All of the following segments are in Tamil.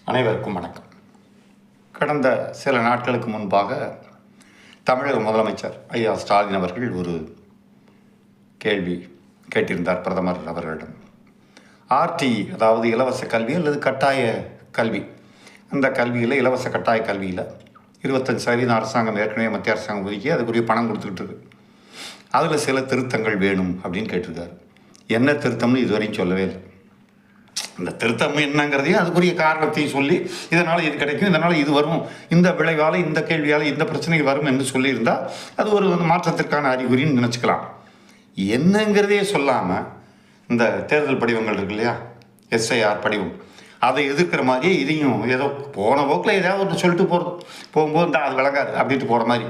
அனைவருக்கும் வணக்கம். கடந்த சில நாட்களுக்கு முன்பாக தமிழக முதலமைச்சர் ஐயா ஸ்டாலின் அவர்கள் ஒரு கேள்வி கேட்டிருந்தார் பிரதமர் அவர்களிடம். ஆர்டிஇ, அதாவது இலவச கல்வி அல்லது கட்டாய கல்வி, அந்த கல்வியில் இலவச கட்டாய கல்வியில் 25% அரசாங்கம் ஏற்கனவே மத்திய அரசாங்கம் ஒதுக்கி அதுக்குரிய பணம் கொடுத்துக்கிட்டு இருக்கு. அதில் சில திருத்தங்கள் வேணும் அப்படின்னு கேட்டிருக்காரு. என்ன திருத்தம்னு இதுவரையும் சொல்லவே இல்லை. இந்த திருத்தம் என்னங்கிறதையும் அதுக்குரிய காரணத்தையும் சொல்லி இதனால் இது கிடைக்கும், இதனால் இது வரும், இந்த விளைவால் இந்த கேள்வியால் இந்த பிரச்சனை வரும் என்று சொல்லியிருந்தால் அது ஒரு மாற்றத்திற்கான அறிகுறின்னு நினச்சிக்கலாம். என்னங்கிறதே சொல்லாமல் இந்த தேர்தல் படிவங்கள் இருக்கு இல்லையா, எஸ்ஐஆர் படிவம், அதை எதிர்க்கிற மாதிரியே இதையும் ஏதோ போன போக்கில் ஏதாவது ஒன்று சொல்லிட்டு போகும்போது அது விளங்காது அப்படின்ட்டு போகிற மாதிரி.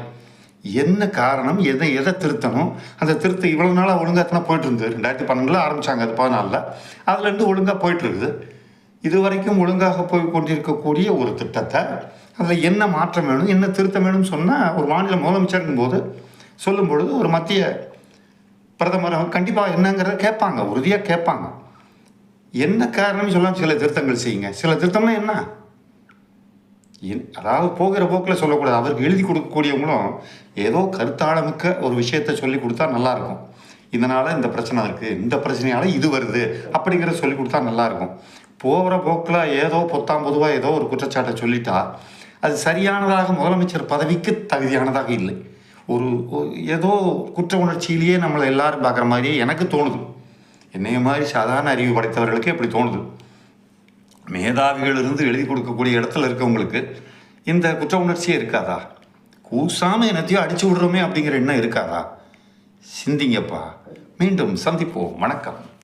என்ன காரணம், எதை திருத்தணும், அந்த திருத்தம் இவ்வளோ நாளாக ஒழுங்காக தானே போயிட்டுருந்து. 2012 ஆரம்பித்தாங்க, அது 14 அதுலேருந்து ஒழுங்காக போயிட்டுருக்குது. இது வரைக்கும் ஒழுங்காக போய் கொண்டிருக்கக்கூடிய ஒரு திட்டத்தை அதில் என்ன மாற்றம் வேணும், என்ன திருத்தம் வேணும்னு சொன்னால் ஒரு மாநில முதலமைச்சருங்கும் போது சொல்லும் பொழுது ஒரு மத்திய பிரதமர் அவங்க கண்டிப்பாக என்னங்கிறத கேட்பாங்க, உறுதியாக கேட்பாங்க. என்ன காரணம்னு சொல்லாமல் சில திருத்தங்கள் செய்யுங்க. சில திருத்தம்னா என்ன, அதாவது போகிற போக்கில் சொல்லக்கூடாது. அவருக்கு எழுதி கொடுக்கக்கூடியவங்களும் ஏதோ கருத்தாளமிக்க ஒரு விஷயத்தை சொல்லி கொடுத்தா நல்லாயிருக்கும். இதனால் இந்த பிரச்சனை இருக்குது, இந்த பிரச்சனையால் இது வருது அப்படிங்கிற சொல்லி கொடுத்தா நல்லாயிருக்கும். போகிற போக்கில் ஏதோ பொதுவாக ஏதோ ஒரு குற்றச்சாட்டை சொல்லிட்டா அது சரியானதாக முதலமைச்சர் பதவிக்கு தகுதியானதாக இல்லை. ஒரு ஏதோ குற்ற உணர்ச்சியிலேயே நம்மளை எல்லாரும் பார்க்குற மாதிரியே எனக்கு தோணுது. என்னைய மாதிரி சாதாரண அறிவு படைத்தவர்களுக்கு எப்படி தோணுது. மேதாவிகள் இருந்து எழுதி கொடுக்கக்கூடிய இடத்துல இருக்கவங்களுக்கு இந்த குற்ற உணர்ச்சியே இருக்காதா? கூசாமல் என்னத்தையும் அடிச்சு விடுறோமே அப்படிங்கிற எண்ணம் இருக்காதா? சிந்திங்கப்பா. மீண்டும் சந்திப்போம். வணக்கம்.